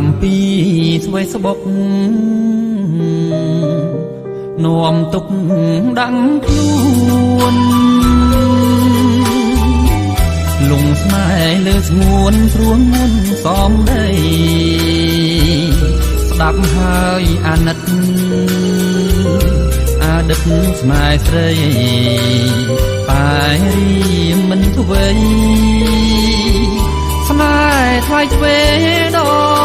អំពីស្វ័យស្បុកនាំទុកដាំងខ្លួនលងស្នេហ៍លើស្ងួនស្រួនមុនសំដីស្ដាប់ហើយអាណិតអតីតស្នេហ៍ស្រីតែរីមិនធ្វេស្នេហ៍ថ្លៃទ្វេដង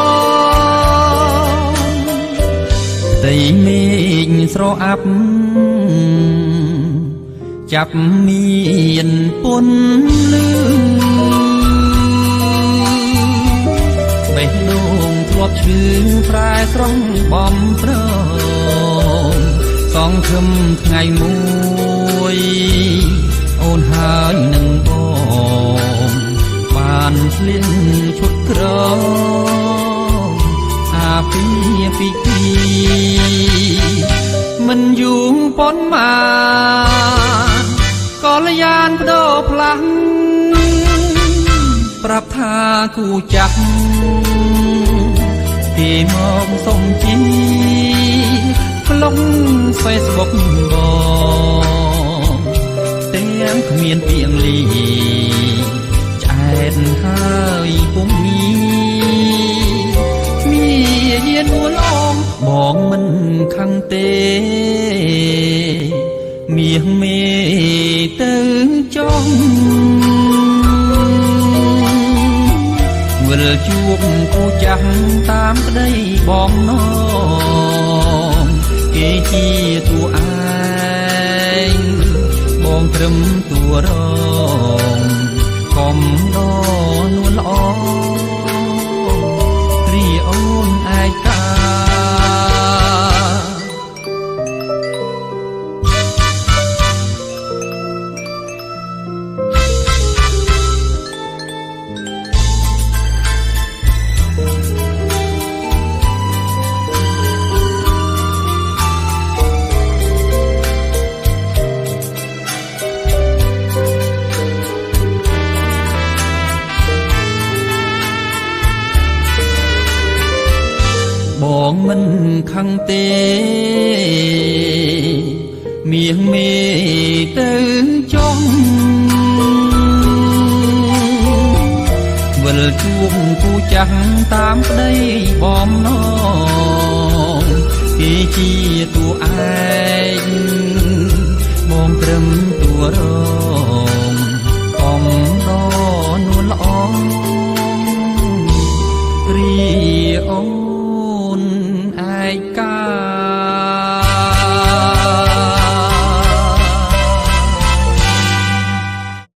ផ្ទៃមេឃស្រអាប់ចាប់មានពុនលឺបេះដូងធ្លាប់ឈឺប្រែស្រង់បំប្រងសងខឹមថ្ងៃមួយអូនហើយនឹងបងបានស្លៀកឈុតក្រអាពីមិនយូរប៉ុន្មានក៏លយានបដូរផ្លាំងប្រាប់ថាគូចាក់គេមកសុំជីក្នុង Facebook បងទាំងគ្មានពីអង់គ្លេសឆ្អែតហើយពុំមានហ៊ានួលអងបងមិនខឹងទេមាសមេទៅចង់វិលជួបគូចាស់តាមក្តីបងណងគេជាតួឯងបងត្រឹមតួរងកុំដនួលល្អរីអូនឯកាបងមិនខឹងទេមាសមេទៅចង់វិលជួបគូចាស់តាមប្តីបំណងគេជាតួឯងបងត្រឹមតួរង